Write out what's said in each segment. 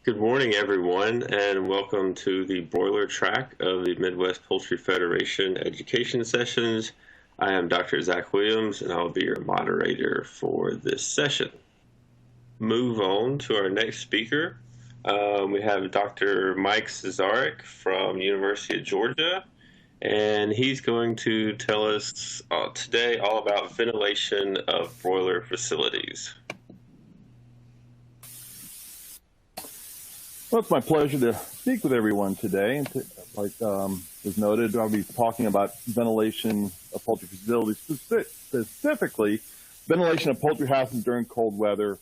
Good morning, everyone, and welcome to the broiler track of the Midwest Poultry Federation education sessions. I am Dr. Zach Williams, and I'll be your moderator for this session. Move on to our next speaker. We have Dr. Mike Czarick from University of Georgia, and he's going to tell us today all about ventilation of broiler facilities. Well, it's my pleasure to speak with everyone today. And like was noted, I'll be talking about ventilation of poultry facilities, specifically ventilation of poultry houses during cold weather,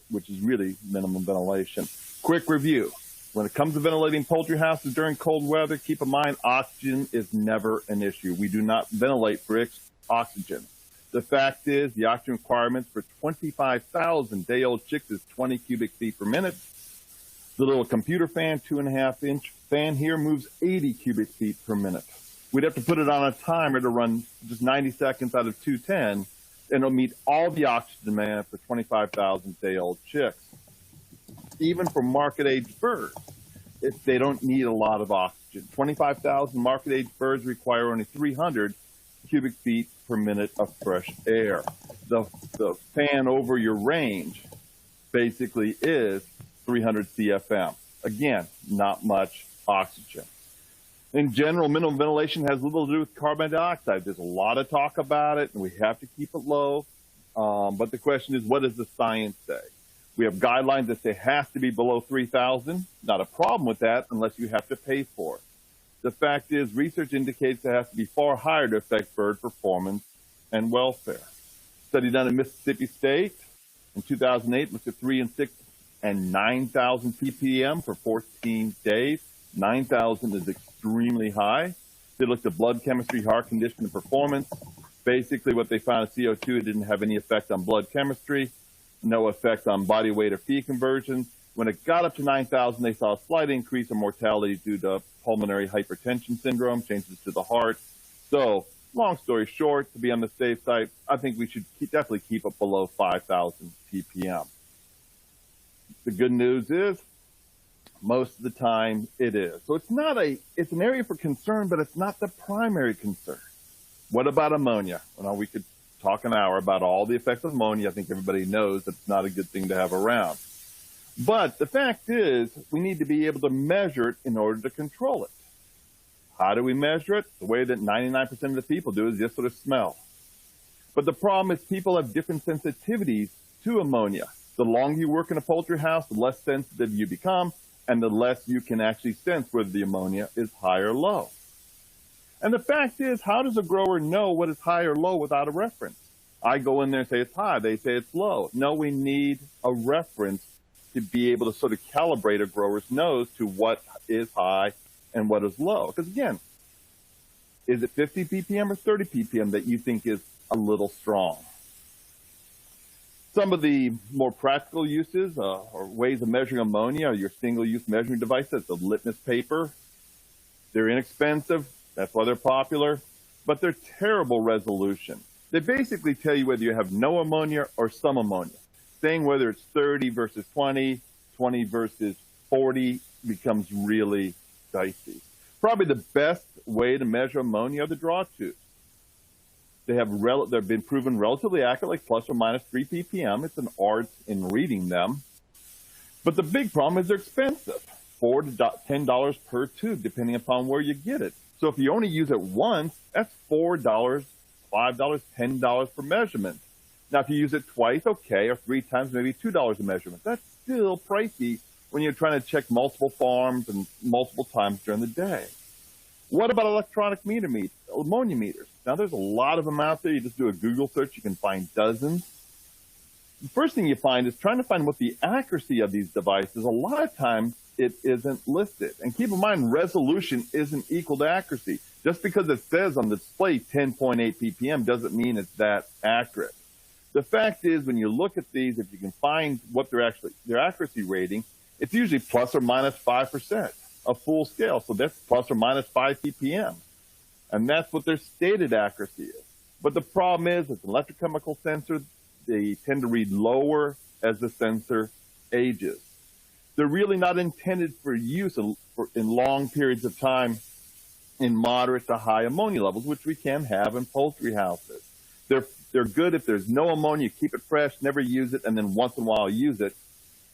which is really minimum ventilation. Quick review. When it comes to ventilating poultry houses during cold weather, keep in mind oxygen is never an issue. We do not ventilate for oxygen. The fact is the oxygen requirements for 25,000 day-old chicks is 20 cubic feet per minute. The little computer fan, 2.5-inch fan here, moves 80 cubic feet per minute. We'd have to put it on a timer to run just 90 seconds out of 210, and it'll meet all the oxygen demand for 25,000 day-old chicks. Even for market-age birds, they don't need a lot of oxygen. 25,000 market-age birds require only 300 cubic feet per minute of fresh air. The fan over your range basically is 300 CFM. Again, not much oxygen. In general, minimum ventilation has little to do with carbon dioxide. There's a lot of talk about it, and we have to keep it low. But the question is, what does the science say? We have guidelines that say it has to be below 3,000. Not a problem with that unless you have to pay for it. The fact is, research indicates it has to be far higher to affect bird performance and welfare. Study done at Mississippi State in 2008 looked at 3 and 6 and 9,000 ppm for 14 days. 9,000 is extremely high. They looked at blood chemistry, heart condition, and performance. Basically, what they found is CO2 didn't have any effect on blood chemistry, no effect on body weight or feed conversion. When it got up to 9,000, they saw a slight increase in mortality due to pulmonary hypertension syndrome, changes to the heart. So, long story short, to be on the safe side, I think we should definitely keep it below 5,000 ppm. The good news is, most of the time it is. So it's an area for concern, but it's not the primary concern. What about ammonia? Well, we could talk an hour about all the effects of ammonia. I think everybody knows that it's not a good thing to have around. But the fact is, we need to be able to measure it in order to control it. How do we measure it? The way that 99% of the people do is just sort of smell. But the problem is people have different sensitivities to ammonia. The longer you work in a poultry house, the less sensitive you become, and the less you can actually sense whether the ammonia is high or low. And the fact is, how does a grower know what is high or low without a reference? I go in there and say it's high, they say it's low. No, we need a reference to be able to sort of calibrate a grower's nose to what is high and what is low. Because again, is it 50 ppm or 30 ppm that you think is a little strong? Some of the more practical uses or ways of measuring ammonia are your single-use measuring devices, the litmus paper. They're inexpensive, that's why they're popular, but they're terrible resolution. They basically tell you whether you have no ammonia or some ammonia. Saying whether it's 30 versus 20, 20 versus 40 becomes really dicey. Probably the best way to measure ammonia are the draw tubes. They've been proven relatively accurate, like plus or minus 3 ppm. It's an art in reading them. But the big problem is they're expensive, $4 to $10 per tube, depending upon where you get it. So if you only use it once, that's $4, $5, $10 per measurement. Now, if you use it twice, okay, or 3 times, maybe $2 a measurement. That's still pricey when you're trying to check multiple farms and multiple times during the day. What about electronic ammonia meters? Now, there's a lot of them out there. You just do a Google search, you can find dozens. The first thing you find is trying to find what the accuracy of these devices. A lot of times, it isn't listed. And keep in mind, resolution isn't equal to accuracy. Just because it says on the display 10.8 ppm doesn't mean it's that accurate. The fact is, when you look at these, if you can find what their accuracy rating, it's usually plus or minus 5%. A full scale, so that's plus or minus 5 ppm. And that's what their stated accuracy is. But the problem is, it's an electrochemical sensor. They tend to read lower as the sensor ages. They're really not intended for use in long periods of time in moderate to high ammonia levels, which we can have in poultry houses. They're good if there's no ammonia, keep it fresh, never use it, and then once in a while use it.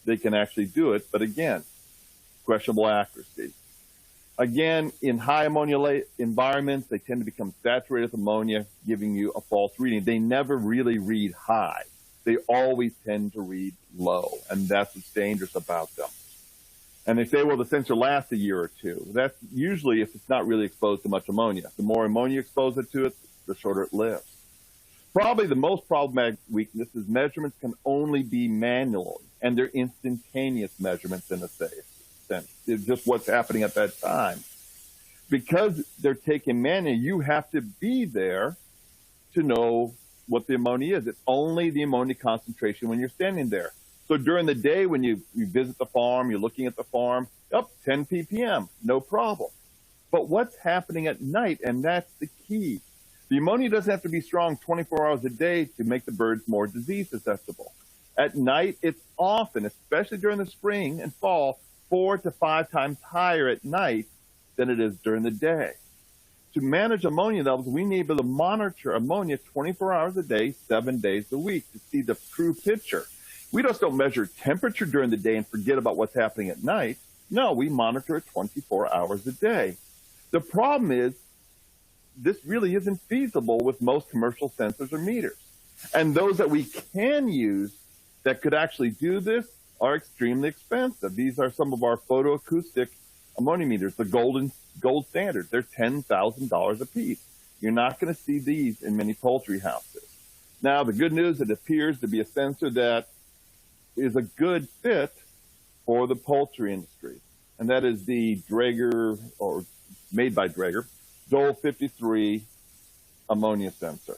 They can actually do it, but again, questionable accuracy. Again, in high ammonia environments, they tend to become saturated with ammonia, giving you a false reading. They never really read high. They always tend to read low, and that's what's dangerous about them. And they say, well, the sensor lasts a year or two. That's usually if it's not really exposed to much ammonia. The more ammonia you expose it to it, the shorter it lives. Probably the most problematic weakness is measurements can only be manual, and they're instantaneous measurements in a sense. It's just what's happening at that time. Because they're taken manually, you have to be there to know what the ammonia is. It's only the ammonia concentration when you're standing there. So during the day when you visit the farm, you're looking at the farm, 10 ppm, no problem. But what's happening at night, and that's the key. The ammonia doesn't have to be strong 24 hours a day to make the birds more disease susceptible. At night, it's often, especially during the spring and fall, 4 to 5 times higher at night than it is during the day. To manage ammonia levels, we need to be able to monitor ammonia 24 hours a day, 7 days a week to see the true picture. We just don't measure temperature during the day and forget about what's happening at night. No, we monitor it 24 hours a day. The problem is this really isn't feasible with most commercial sensors or meters. And those that we can use that could actually do this are extremely expensive. These are some of our photoacoustic ammonia meters, the gold standard. They're $10,000 a piece. You're not going to see these in many poultry houses. Now, the good news, it appears to be a sensor that is a good fit for the poultry industry, and that is the Draeger, or made by Draeger, Dole 53 ammonia sensor.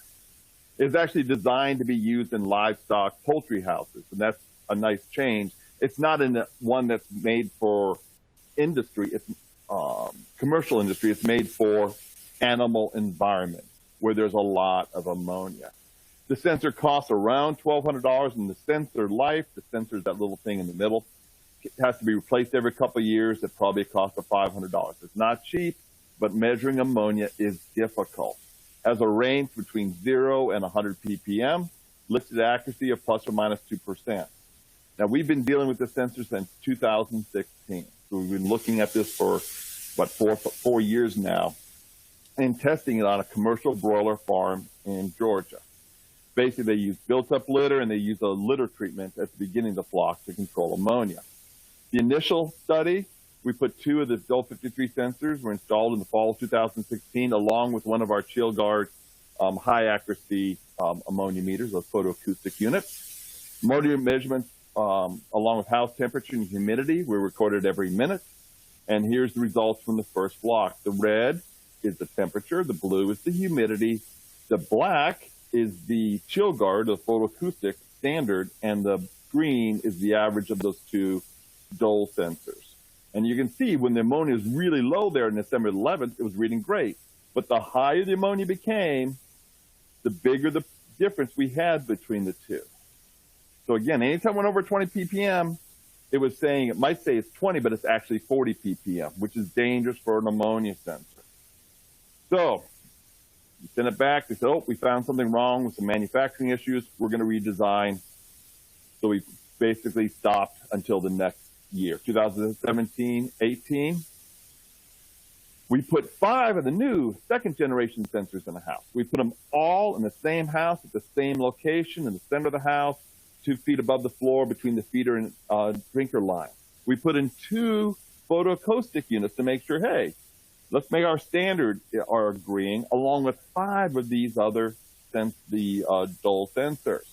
It's actually designed to be used in livestock poultry houses, and that's a nice change. It's not in one that's made for industry, it's commercial industry. It's made for animal environment where there's a lot of ammonia. The sensor costs around $1,200, and the sensor life, the sensor is that little thing in the middle, it has to be replaced every couple of years at probably a cost of $500. It's not cheap, but measuring ammonia is difficult. Has a range between 0 and 100 ppm, listed accuracy of plus or minus 2%. Now, we've been dealing with this sensor since 2016. So we've been looking at this for, four years now, and testing it on a commercial broiler farm in Georgia. Basically, they use built-up litter, and they use a litter treatment at the beginning of the flock to control ammonia. The initial study, we put 2 of the Dole 53 sensors were installed in the fall of 2016, along with one of our ChillGuard high-accuracy ammonia meters, those photoacoustic units. Ammonia measurements, along with house temperature and humidity, were recorded every minute. And here's the results from the first flock. The red is the temperature, the blue is the humidity, the black is the ChillGuard, the photoacoustic standard, and the green is the average of those 2 Dole sensors. And you can see when the ammonia was really low there on December 11th, it was reading great. But the higher the ammonia became, the bigger the difference we had between the 2. So again, anytime it went over 20 ppm, it was saying, it might say it's 20, but it's actually 40 ppm, which is dangerous for an ammonia sensor. So we sent it back. They said, oh, we found something wrong with some manufacturing issues. We're going to redesign. So we basically stopped until the next year, 2017-18. We put 5 of the new second-generation sensors in the house. We put them all in the same house at the same location in the center of the house, 2 feet above the floor between the feeder and drinker line. We put in 2 photoacoustic units to make sure, hey, let's make our standard are agreeing, along with 5 of these other Dole sensors.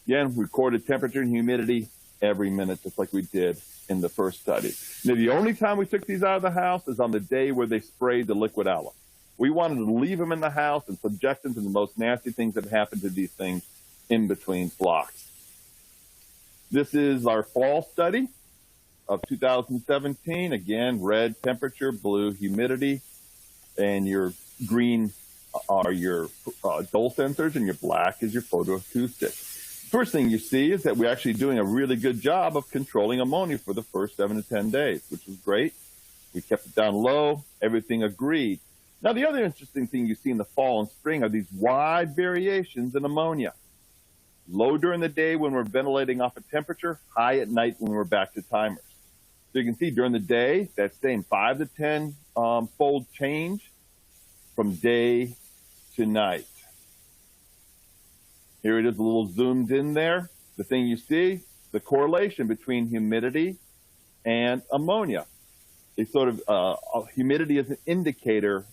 Again, recorded temperature and humidity every minute, just like we did in the first study. Now, the only time we took these out of the house is on the day where they sprayed the liquid alum. We wanted to leave them in the house and subject them to the most nasty things that happen to these things in between flocks. This is our fall study of 2017. Again, red temperature, blue humidity, and your green are your Dole sensors, and your black is your photoacoustic. First thing you see is that we're actually doing a really good job of controlling ammonia for the first 7 to 10 days, which was great. We kept it down low. Everything agreed. Now, the other interesting thing you see in the fall and spring are these wide variations in ammonia. Low during the day when we're ventilating off a temperature, high at night when we're back to timers. So you can see during the day, that same 5 to 10 fold change from day to night. Here it is a little zoomed in there. The thing you see, the correlation between humidity and ammonia. It's sort of humidity is an indicator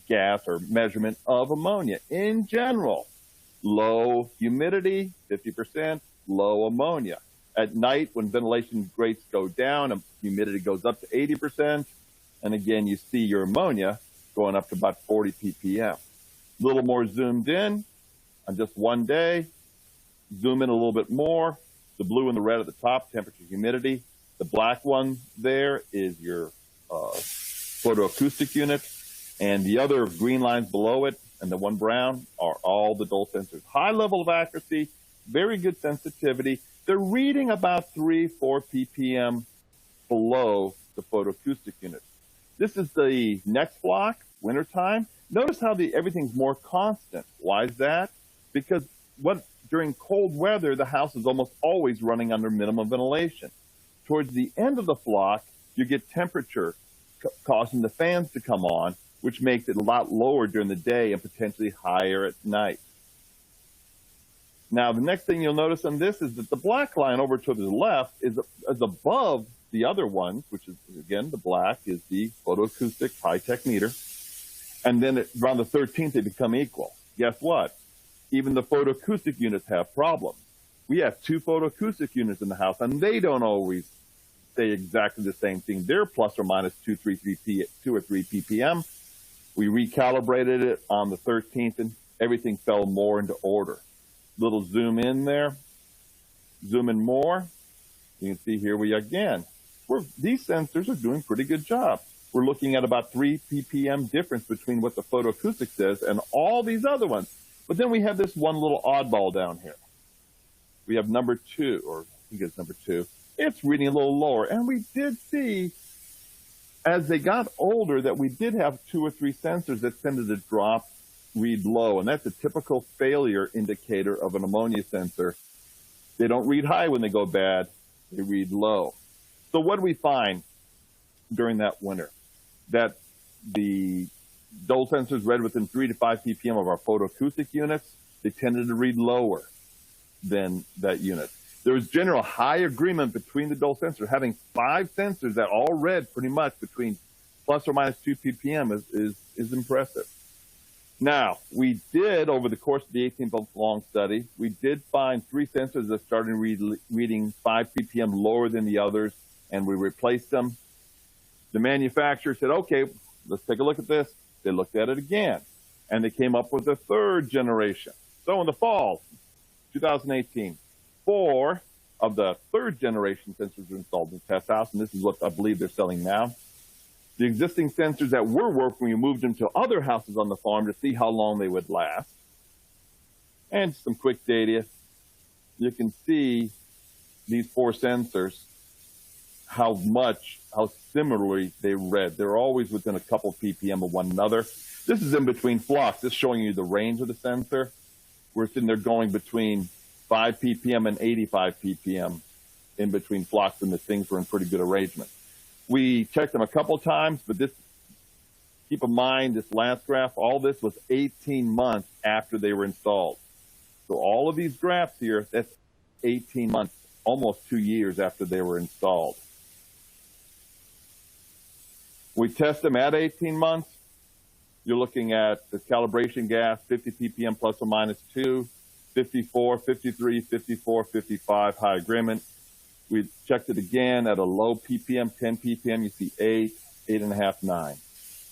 gas or measurement of ammonia. In general, low humidity, 50%, low ammonia. At night, when ventilation rates go down, humidity goes up to 80%. And again, you see your ammonia going up to about 40 ppm. A little more zoomed in on just one day. Zoom in a little bit more. The blue and the red at the top, temperature, humidity. The black one there is your photoacoustic unit. And the other green lines below it and the one brown are all the dole sensors. High level of accuracy, very good sensitivity. They're reading about 3-4 ppm below the photoacoustic unit. This is the next block, wintertime. Notice how everything's more constant. Why is that? Because during cold weather, the house is almost always running under minimum ventilation. Towards the end of the flock, you get temperature causing the fans to come on, which makes it a lot lower during the day and potentially higher at night. Now, the next thing you'll notice on this is that the black line over to the left is above the other ones, which is, again, the black is the photoacoustic high-tech meter. And then around the 13th, they become equal. Guess what? Even the photoacoustic units have problems. We have 2 photoacoustic units in the house, and they don't always say exactly the same thing. They're plus or minus 2 or 3 ppm. We recalibrated it on the 13th, and everything fell more into order. Little zoom in there, zoom in more. You can see here we again. These sensors are doing a pretty good job. We're looking at about 3 ppm difference between what the photoacoustic says and all these other ones. But then we have this one little oddball down here. We have number 2, or I think it's number 2. It's reading a little lower. And we did see, as they got older, that we did have 2 or 3 sensors that tended to read low. And that's a typical failure indicator of an ammonia sensor. They don't read high when they go bad. They read low. So what do we find during that winter? That the dole sensors read within 3 to 5 ppm of our photoacoustic units. They tended to read lower than that unit. There was general high agreement between the dole sensor. Having 5 sensors that all read pretty much between plus or minus 2 ppm is impressive. Now, we did, over the course of the 18-month long study, we did find 3 sensors that started reading 5 ppm lower than the others, and we replaced them. The manufacturer said, okay, let's take a look at this. They looked at it again, and they came up with a 3rd generation. So in the fall, 2018, 4 of the 3rd generation sensors were installed in the test house, and this is what I believe they're selling now. The existing sensors that were working, we moved them to other houses on the farm to see how long they would last. And some quick data. You can see these 4 sensors, how similarly they read. They're always within a couple ppm of one another. This is in between flocks. This is showing you the range of the sensor. We're sitting there going between 5 ppm and 85 ppm in between flocks, and the things were in pretty good arrangement. We checked them a couple times, but keep in mind, this last graph, all this was 18 months after they were installed. So all of these graphs here, that's 18 months, almost 2 years after they were installed. We test them at 18 months. You're looking at the calibration gas, 50 ppm plus or minus 2, 54, 53, 54, 55, high agreement. We checked it again at a low ppm, 10 ppm. You see 8, 8.5, 9.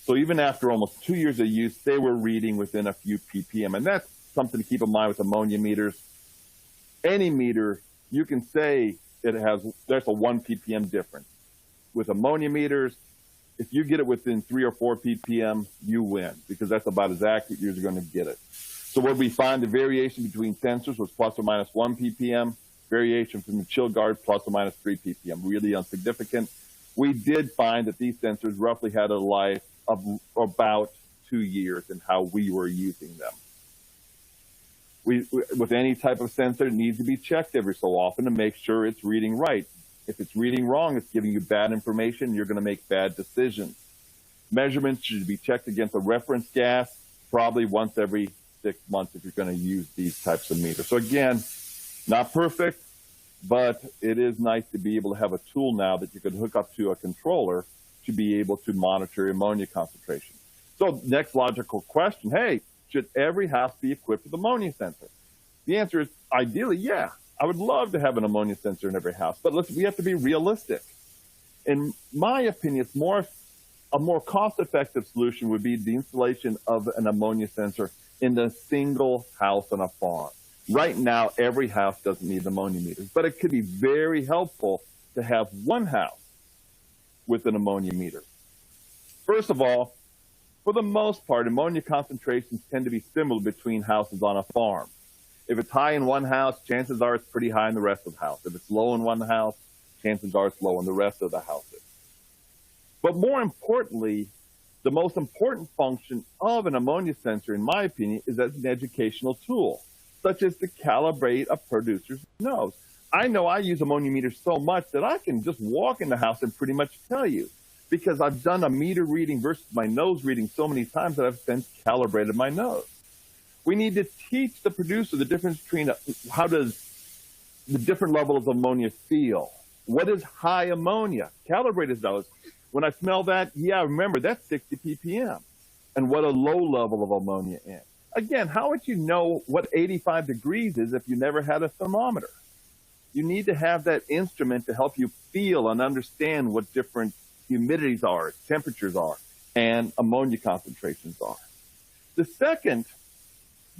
So even after almost 2 years of use, they were reading within a few ppm. And that's something to keep in mind with ammonia meters. Any meter, you can say there's a 1 ppm difference. With ammonia meters, if you get it within 3 or 4 ppm, you win, because that's about as accurate as you're going to get it. So what we find, the variation between sensors was plus or minus 1 ppm, variation from the chill guard plus or minus 3 ppm, really insignificant. We did find that these sensors roughly had a life of about 2 years in how we were using them. With any type of sensor, it needs to be checked every so often to make sure it's reading right. If it's reading wrong, it's giving you bad information, you're going to make bad decisions. Measurements should be checked against a reference gas, probably once every 6 months if you're going to use these types of meters. So again, not perfect, but it is nice to be able to have a tool now that you can hook up to a controller to be able to monitor ammonia concentration. So next logical question, hey, should every house be equipped with an ammonia sensor? The answer is ideally, yeah. I would love to have an ammonia sensor in every house, but we have to be realistic. In my opinion, a more cost-effective solution would be the installation of an ammonia sensor in a single house on a farm. Right now, every house doesn't need ammonia meters, but it could be very helpful to have one house with an ammonia meter. First of all, for the most part, ammonia concentrations tend to be similar between houses on a farm. If it's high in one house, chances are it's pretty high in the rest of the house. If it's low in one house, chances are it's low in the rest of the houses. But more importantly, the most important function of an ammonia sensor, in my opinion, is as an educational tool, such as to calibrate a producer's nose. I know I use ammonia meters so much that I can just walk in the house and pretty much tell you, because I've done a meter reading versus my nose reading so many times that I've since calibrated my nose. We need to teach the producer the difference between how does the different levels of ammonia feel. What is high ammonia? Calibrate his nose. When I smell that, yeah, remember that's 60 ppm. And what a low level of ammonia is. Again, how would you know what 85 degrees is if you never had a thermometer? You need to have that instrument to help you feel and understand what different humidities are, temperatures are, and ammonia concentrations are. The second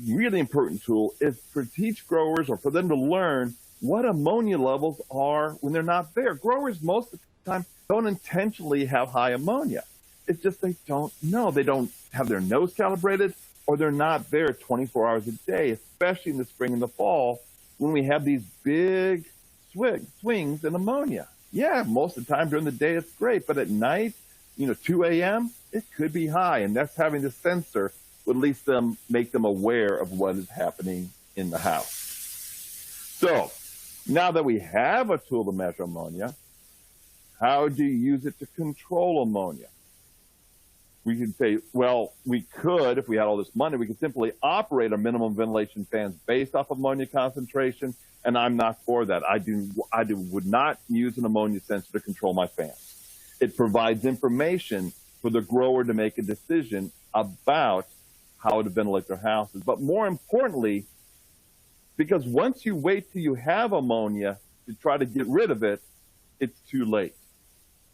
really important tool is for teach growers or for them to learn what ammonia levels are when they're not there. Growers most of the time don't intentionally have high ammonia. It's just they don't know. They don't have their nose calibrated, or they're not there 24 hours a day, especially in the spring and the fall when we have these big swings in ammonia. Yeah, most of the time during the day it's great, but at night, 2 a.m., it could be high, and that's having the sensor would at least make them aware of what is happening in the house. So now that we have a tool to measure ammonia, how do you use it to control ammonia? We could say, well, we could, if we had all this money, we could simply operate our minimum ventilation fans based off ammonia concentration, and I'm not for that. I would not use an ammonia sensor to control my fans. It provides information for the grower to make a decision about how to ventilate their houses. But more importantly, because once you wait till you have ammonia to try to get rid of it, it's too late.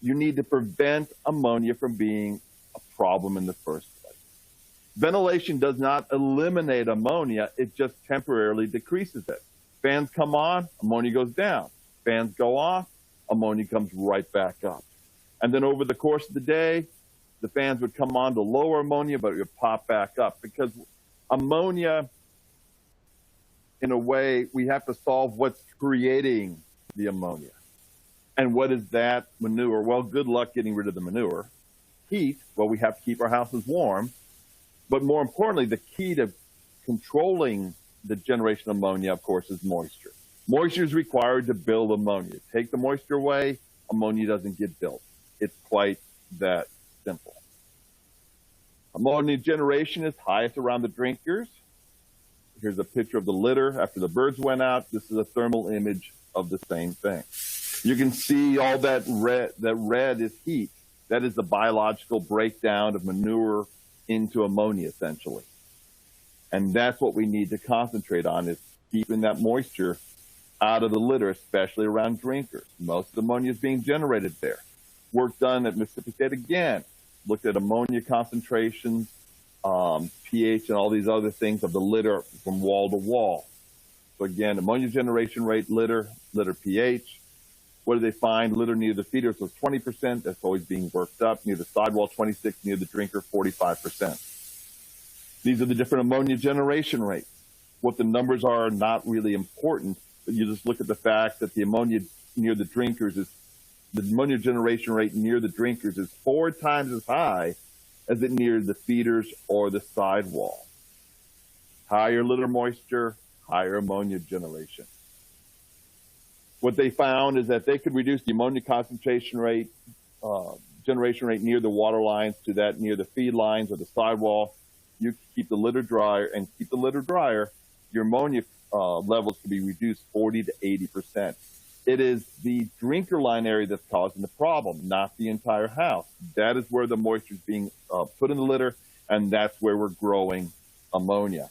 You need to prevent ammonia from being a problem in the first place. Ventilation does not eliminate ammonia, it just temporarily decreases it. Fans come on, ammonia goes down. Fans go off, ammonia comes right back up. And then over the course of the day, the fans would come on to lower ammonia, but it would pop back up because ammonia, in a way, we have to solve what's creating the ammonia. And what is that? Manure. Well, good luck getting rid of the manure. Heat. Well, we have to keep our houses warm. But more importantly, the key to controlling the generation of ammonia, of course, is moisture. Moisture is required to build ammonia. Take the moisture away, ammonia doesn't get built. It's quite that simple. Ammonia generation is highest around the drinkers. Here's a picture of the litter after the birds went out. This is a thermal image of the same thing. You can see all that red. That red is heat. That is the biological breakdown of manure into ammonia, essentially. And that's what we need to concentrate on, is keeping that moisture out of the litter, especially around drinkers. Most of the ammonia is being generated there. Work done at Mississippi State again, looked at ammonia concentrations, pH, and all these other things of the litter from wall to wall. So again, ammonia generation rate, litter pH. What do they find? Litter near the feeders was 20%. That's always being worked up. Near the sidewall, 26%. Near the drinker, 45%. These are the different ammonia generation rates. What the numbers are not really important, but you just look at the fact that the ammonia near the drinkers is, the ammonia generation rate near the drinkers is 4 times as high as it near the feeders or the sidewall. Higher litter moisture, higher ammonia generation. What they found is that they could reduce the ammonia concentration rate, generation rate near the water lines to that near the feed lines or the sidewall. You keep the litter drier and keep the litter drier, your ammonia levels can be reduced 40 to 80%. It is the drinker line area that's causing the problem, not the entire house. That is where the moisture is being put in the litter, and that's where we're growing ammonia.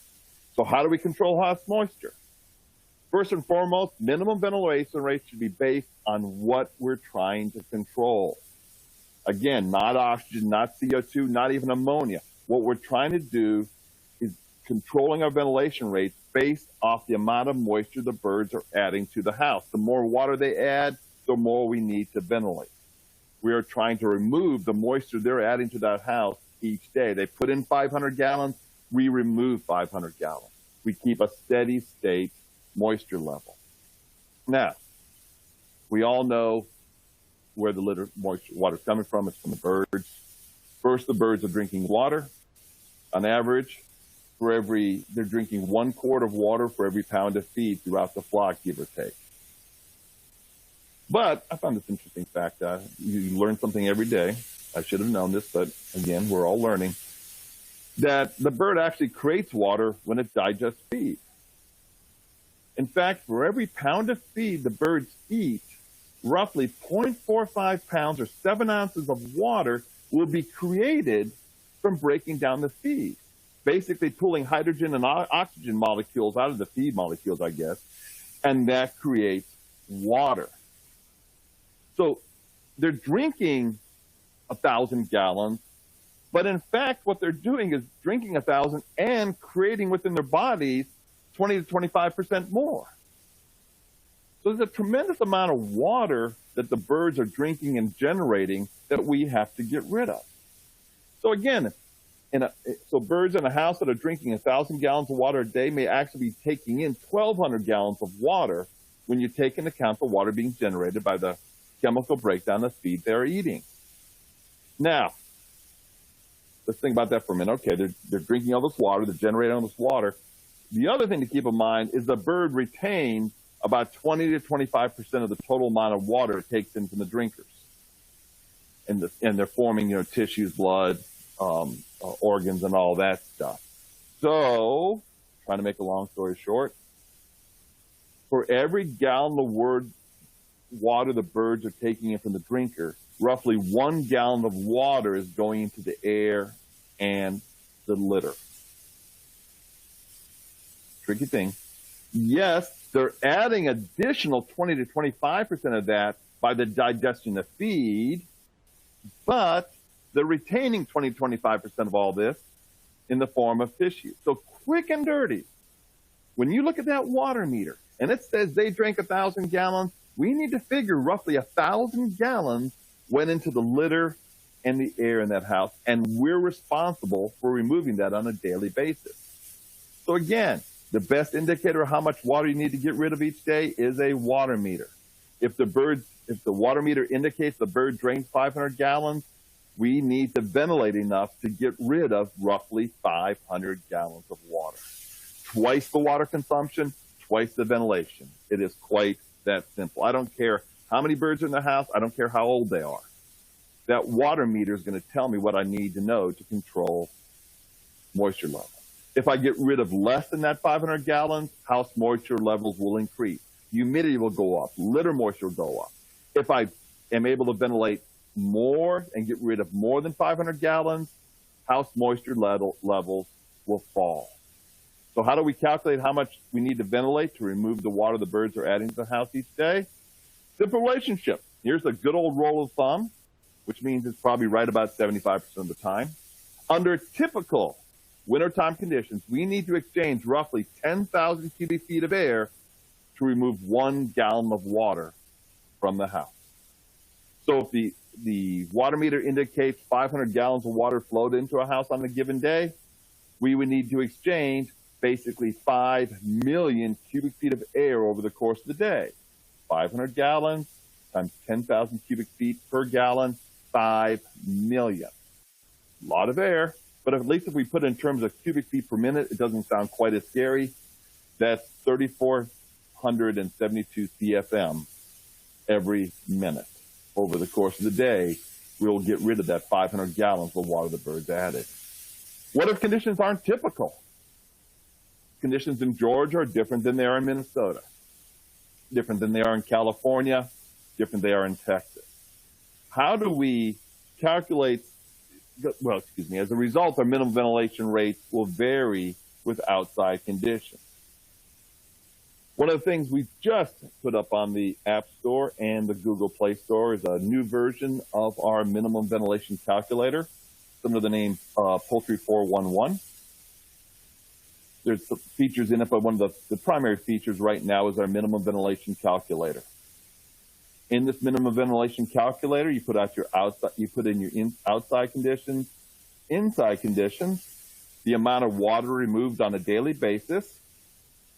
So how do we control house moisture? First and foremost, minimum ventilation rate should be based on what we're trying to control. Again, not oxygen, not CO2, not even ammonia. What we're trying to do is controlling our ventilation rates based off the amount of moisture the birds are adding to the house. The more water they add, the more we need to ventilate. We are trying to remove the moisture they're adding to that house each day. They put in 500 gallons, we remove 500 gallons. We keep a steady state moisture level. Now, we all know where the litter moisture water is coming from. It's from the birds. First, the birds are drinking water. On average, they're drinking 1 quart of water for every pound of feed throughout the flock, give or take. But I found this interesting fact. You learn something every day. I should have known this, but again, we're all learning that the bird actually creates water when it digests feed. In fact, for every pound of feed the birds eat, roughly 0.45 pounds or 7 ounces of water will be created from breaking down the feed, basically pulling hydrogen and oxygen molecules out of the feed molecules, I guess, and that creates water. So they're drinking 1,000 gallons, but in fact, what they're doing is drinking 1,000 and creating within their bodies 20 to 25% more. So there's a tremendous amount of water that the birds are drinking and generating that we have to get rid of. So again, so birds in a house that are drinking 1,000 gallons of water a day may actually be taking in 1,200 gallons of water when you take into account the water being generated by the chemical breakdown of feed they're eating. Now, let's think about that for a minute. Okay, they're drinking all this water, they're generating all this water. The other thing to keep in mind is the bird retains about 20 to 25% of the total amount of water it takes in from the drinkers. And they're forming, tissues, blood, organs, and all that stuff. So, trying to make a long story short, for every gallon of water the birds are taking in from the drinker, roughly 1 gallon of water is going into the air and the litter. Tricky thing. Yes, they're adding additional 20 to 25% of that by the digestion of feed, but they're retaining 20 to 25% of all this in the form of tissue. So quick and dirty, when you look at that water meter and it says they drank 1,000 gallons, we need to figure roughly 1,000 gallons went into the litter and the air in that house, and we're responsible for removing that on a daily basis. So again, the best indicator of how much water you need to get rid of each day is a water meter. If the water meter indicates the bird drank 500 gallons, we need to ventilate enough to get rid of roughly 500 gallons of water. Twice the water consumption, twice the ventilation. It is quite that simple. I don't care how many birds are in the house. I don't care how old they are. That water meter is going to tell me what I need to know to control moisture level. If I get rid of less than that 500 gallons, house moisture levels will increase. Humidity will go up. Litter moisture will go up. If I am able to ventilate more and get rid of more than 500 gallons, house moisture levels will fall. So how do we calculate how much we need to ventilate to remove the water the birds are adding to the house each day? Simple relationship. Here's a good old rule of thumb, which means it's probably right about 75% of the time. Under typical wintertime conditions, we need to exchange roughly 10,000 cubic feet of air to remove 1 gallon of water from the house. So if the water meter indicates 500 gallons of water flowed into a house on a given day, we would need to exchange basically 5 million cubic feet of air over the course of the day. 500 gallons times 10,000 cubic feet per gallon, 5 million. A lot of air, but at least if we put it in terms of cubic feet per minute, it doesn't sound quite as scary. That's 3,472 CFM every minute. Over the course of the day, we'll get rid of that 500 gallons of water the birds added. What if conditions aren't typical? Conditions in Georgia are different than they are in Minnesota, different than they are in California, different than they are in Texas. How do we calculate, as a result, our minimum ventilation rates will vary with outside conditions. One of the things we just put up on the App Store and the Google Play Store is a new version of our minimum ventilation calculator, under the name Poultry411. There's some features in it, but one of the primary features right now is our minimum ventilation calculator. In this minimum ventilation calculator, you put in your outside conditions, inside conditions, the amount of water removed on a daily basis,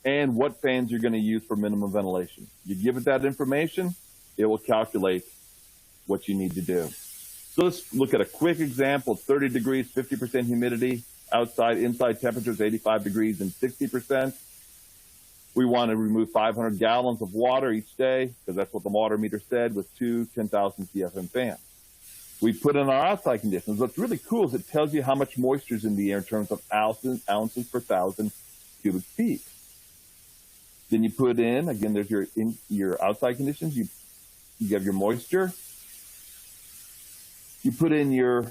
and what fans you're going to use for minimum ventilation. You give it that information, it will calculate what you need to do. So let's look at a quick example. 30 degrees, 50% humidity, outside, inside temperatures, 85 degrees and 60%. We want to remove 500 gallons of water each day, because that's what the water meter said, with two 10,000 CFM fans. We put in our outside conditions. What's really cool is it tells you how much moisture is in the air in terms of ounces per 1,000 cubic feet. Then you put in, again, there's your outside conditions. You have your moisture. You put in your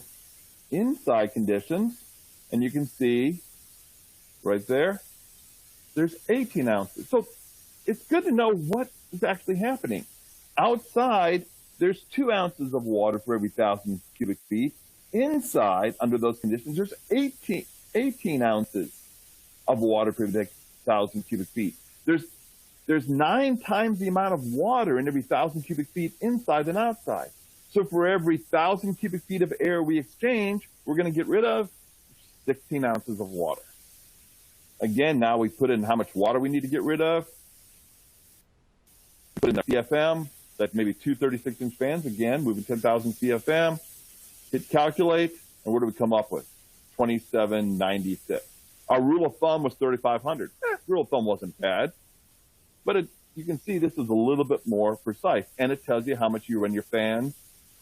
inside conditions, and you can see right there, there's 18 ounces. So it's good to know what is actually happening. Outside, there's 2 ounces of water for every 1,000 cubic feet. Inside, under those conditions, there's 18 ounces of water per 1,000 cubic feet. There's 9 times the amount of water in every 1,000 cubic feet inside than outside. So for every 1,000 cubic feet of air we exchange, we're going to get rid of 16 ounces of water. Again, now we put in how much water we need to get rid of. Put in the CFM, that's maybe 2 36-inch fans. Again, moving 10,000 CFM. Hit calculate, and what do we come up with? 2796. Our rule of thumb was 3,500. Rule of thumb wasn't bad, but you can see this is a little bit more precise, and it tells you how much you run your fans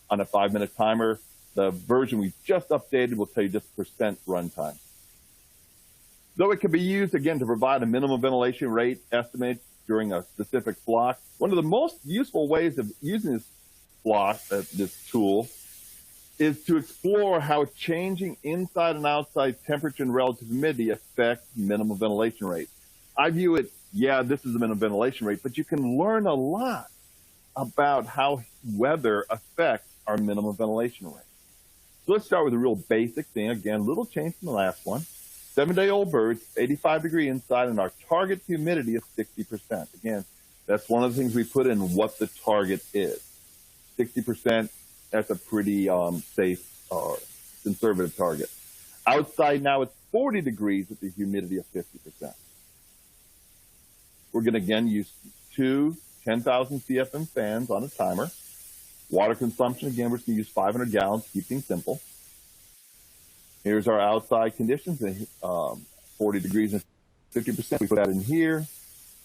on a 5-minute timer. The version we just updated will tell you just percent runtime. Though it can be used, again, to provide a minimum ventilation rate estimate during a specific flock, one of the most useful ways of using this tool, is to explore how changing inside and outside temperature and relative humidity affect minimum ventilation rate. I view it, this is the minimum ventilation rate, but you can learn a lot about how weather affects our minimum ventilation rate. So let's start with a real basic thing. Again, little change from the last one. 7-day-old birds, 85 degree inside, and our target humidity is 60%. Again, that's one of the things we put in what the target is. 60%, that's a pretty safe, conservative target. Outside now it's 40 degrees with the humidity of 50%. We're going to, again, use 2 10,000 CFM fans on a timer. Water consumption, again, we're just going to use 500 gallons to keep things simple. Here's our outside conditions, 40 degrees and 50%. We put that in here,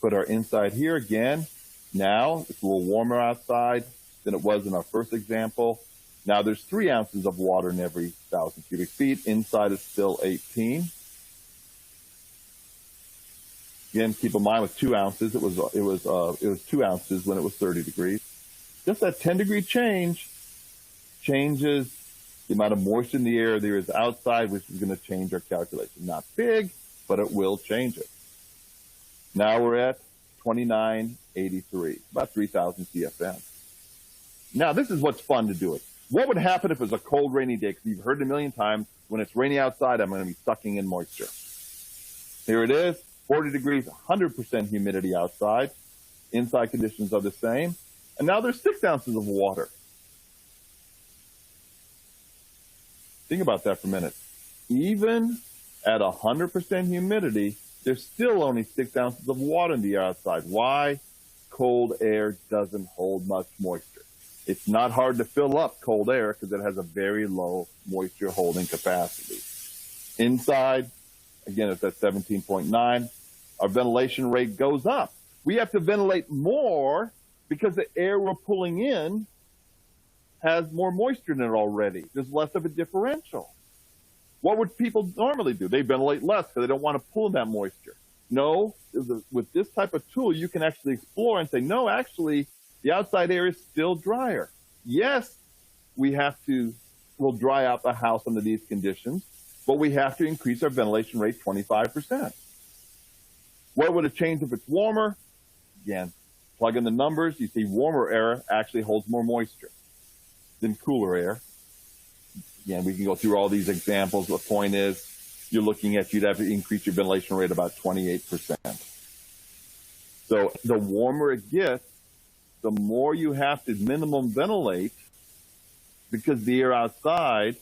put our inside here again. Now it's a little warmer outside than it was in our first example. Now there's 3 ounces of water in every 1,000 cubic feet. Inside is still 18. Again, keep in mind with 2 ounces, it was 2 ounces when it was 30 degrees. Just that 10-degree change changes the amount of moisture in the air there is outside, which is going to change our calculation. Not big, but it will change it. Now we're at 2983, about 3,000 CFM. Now, this is what's fun to do it. What would happen if it was a cold, rainy day? Because you've heard it a million times, when it's rainy outside, I'm going to be sucking in moisture. Here it is, 40 degrees, 100% humidity outside. Inside conditions are the same. And now there's 6 ounces of water. Think about that for a minute. Even At 100% humidity, there's still only 6 ounces of water in the air outside. Why? Cold air doesn't hold much moisture. It's not hard to fill up cold air because it has a very low moisture holding capacity. Inside, again, it's at 17.9. Our ventilation rate goes up. We have to ventilate more because the air we're pulling in has more moisture in it already. There's less of a differential. What would people normally do? They ventilate less because they don't want to pull in that moisture. No, with this type of tool, you can actually explore and say, no, actually, the outside air is still drier. Yes, we'll dry out the house under these conditions, but we have to increase our ventilation rate 25%. What would it change if it's warmer? Again, plug in the numbers. You see warmer air actually holds more moisture than cooler air. Again, we can go through all these examples. The point is, you'd have to increase your ventilation rate about 28%. So the warmer it gets, the more you have to minimum ventilate because the air outside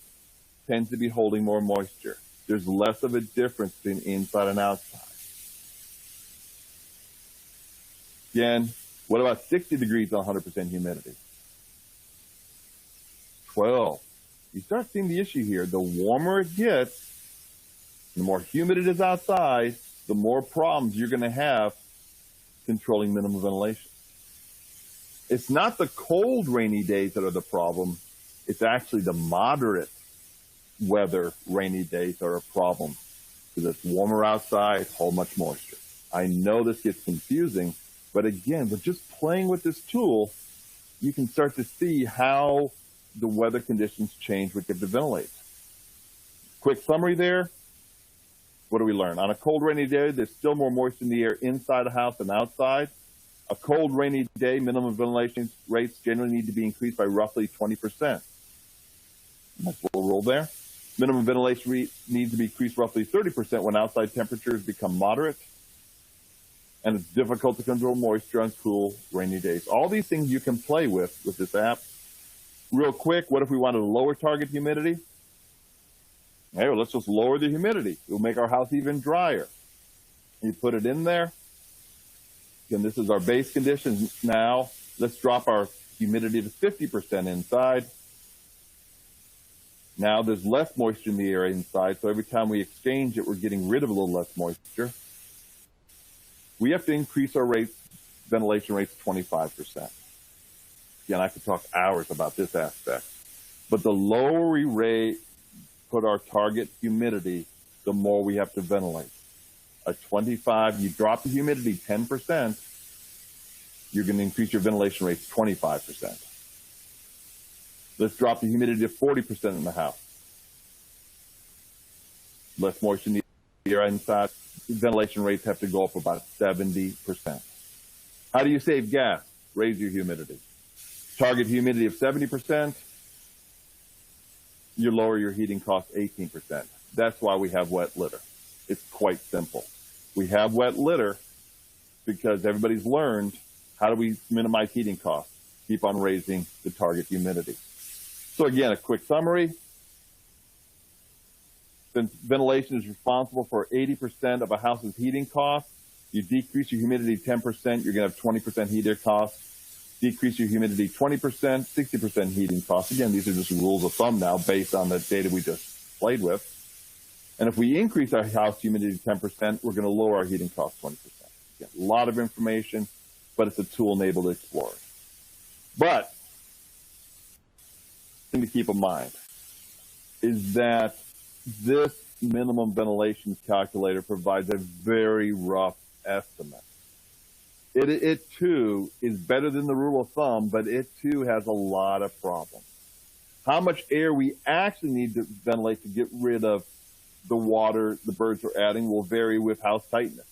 tends to be holding more moisture. There's less of a difference between inside and outside. Again, what about 60 degrees and 100% humidity? 12. You start seeing the issue here. The warmer it gets, the more humid it is outside, the more problems you're going to have controlling minimum ventilation. It's not the cold, rainy days that are the problem. It's actually the moderate weather, rainy days are a problem because it's warmer outside, hold much moisture. I know this gets confusing, but again, with just playing with this tool, you can start to see how the weather conditions change what you have to ventilate. Quick summary there. What do we learn? On a cold, rainy day, there's still more moisture in the air inside the house than outside. A cold, rainy day, minimum ventilation rates generally need to be increased by roughly 20%. Nice little roll there. Minimum ventilation rate needs to be increased roughly 30% when outside temperatures become moderate. And it's difficult to control moisture on cool, rainy days. All these things you can play with this app. Real quick, what if we wanted to lower target humidity? Hey, well, let's just lower the humidity. It'll make our house even drier. You put it in there. Again, this is our base conditions. Now, let's drop our humidity to 50% inside. Now, there's less moisture in the air inside, so every time we exchange it, we're getting rid of a little less moisture. We have to increase our ventilation rates 25%. Again, I could talk hours about this aspect. But the lower we put our target humidity, the more we have to ventilate. At 25, you drop the humidity 10%, you're going to increase your ventilation rates 25%. Let's drop the humidity to 40% in the house. Less moisture in the air inside. Ventilation rates have to go up about 70%. How do you save gas? Raise your humidity. Target humidity of 70%, you lower your heating costs 18%. That's why we have wet litter. It's quite simple. We have wet litter because everybody's learned how do we minimize heating costs? Keep on raising the target humidity. So again, a quick summary. Since ventilation is responsible for 80% of a house's heating costs, you decrease your humidity 10%, you're going to have 20% heater costs. Decrease your humidity 20%, 60% heating costs. Again, these are just rules of thumb now based on the data we just played with. And if we increase our house humidity 10%, we're going to lower our heating costs 20%. Again, a lot of information, but it's a tool enabled to explore it. But thing to keep in mind is that this minimum ventilation calculator provides a very rough estimate. It too is better than the rule of thumb, but it too has a lot of problems. How much air we actually need to ventilate to get rid of the water the birds are adding will vary with house tightness.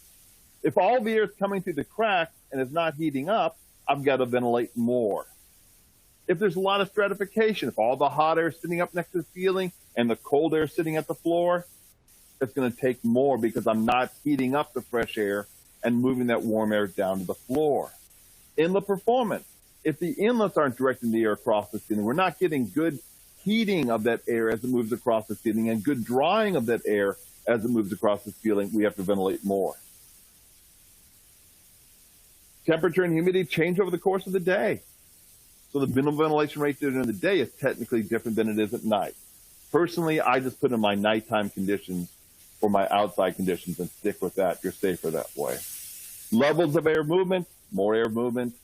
If all the air is coming through the cracks and it's not heating up, I've got to ventilate more. If there's a lot of stratification, if all the hot air is sitting up next to the ceiling and the cold air is sitting at the floor, it's going to take more because I'm not heating up the fresh air and moving that warm air down to the floor. Inlet performance. If the inlets aren't directing the air across the ceiling, we're not getting good heating of that air as it moves across the ceiling and good drying of that air as it moves across the ceiling, we have to ventilate more. Temperature and humidity change over the course of the day. So the minimum ventilation rate during the day is technically different than it is at night. Personally, I just put in my nighttime conditions for my outside conditions and stick with that. You're safer that way. Levels of air movement, more air movement,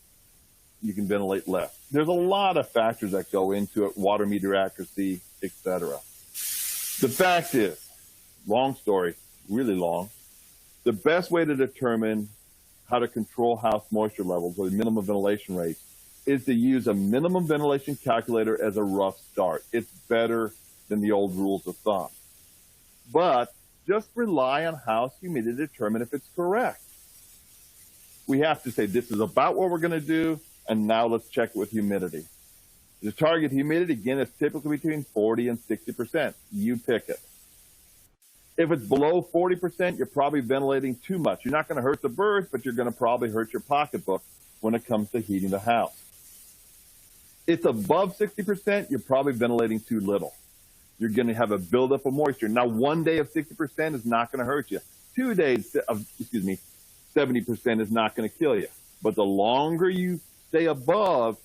you can ventilate less. There's a lot of factors that go into it, water meter accuracy, etc. The fact is, long story, really long, the best way to determine how to control house moisture levels or the minimum ventilation rate is to use a minimum ventilation calculator as a rough start. It's better than the old rules of thumb. But just rely on house humidity to determine if it's correct. We have to say, this is about what we're going to do, and now let's check it with humidity. The target humidity, again, is typically between 40 and 60%. You pick it. If it's below 40%, you're probably ventilating too much. You're not going to hurt the birds, but you're going to probably hurt your pocketbook when it comes to heating the house. It's above 60%, you're probably ventilating too little. You're going to have a buildup of moisture. Now, 1 day of 60% is not going to hurt you. 2 days of, 70% is not going to kill you. But the longer you stay above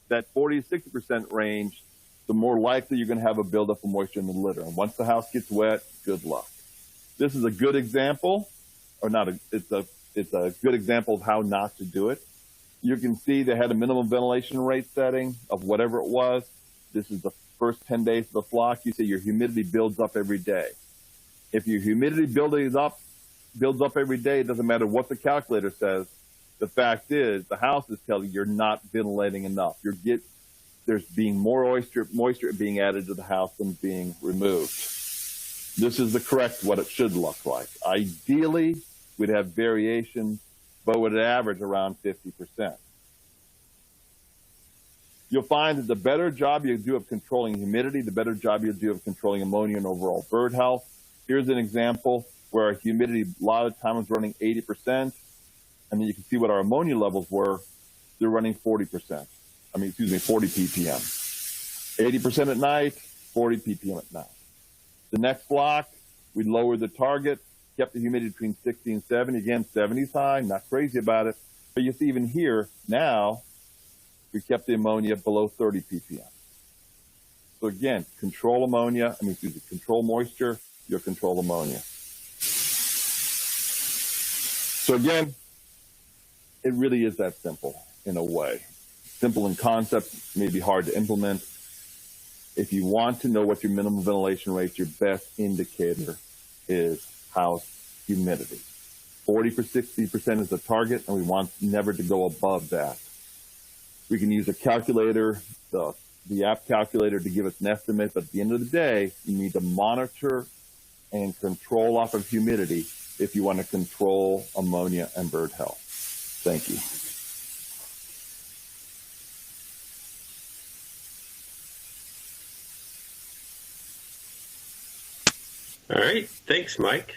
that 40 to 60% range, the more likely you're going to have a buildup of moisture in the litter. And once the house gets wet, good luck. This is a good example, it's a good example of how not to do it. You can see they had a minimum ventilation rate setting of whatever it was. This is the first 10 days of the flock. You see your humidity builds up every day. If your humidity builds up every day, it doesn't matter what the calculator says. The fact is, the house is telling you you're not ventilating enough. There's being more moisture being added to the house than being removed. This is the correct what it should look like. Ideally, we'd have variations, but would average around 50%. You'll find that the better job you do of controlling humidity, the better job you do of controlling ammonia and overall bird health. Here's an example where our humidity a lot of times is running 80%, and then you can see what our ammonia levels were. They're running 40 ppm. 80% at night, 40 ppm at night. The next block, we lowered the target, kept the humidity between 60 and 70. Again, 70 is high, not crazy about it. But you see even here, now, we kept the ammonia below 30 ppm. So again, control control moisture, you'll control ammonia. So again, it really is that simple in a way. Simple in concept, maybe hard to implement. If you want to know what your minimum ventilation rate, your best indicator is house humidity. 40 to 60% is the target, and we want never to go above that. We can use a calculator, the app calculator, to give us an estimate, but at the end of the day, you need to monitor and control off of humidity if you want to control ammonia and bird health. Thank you. All right. Thanks, Mike.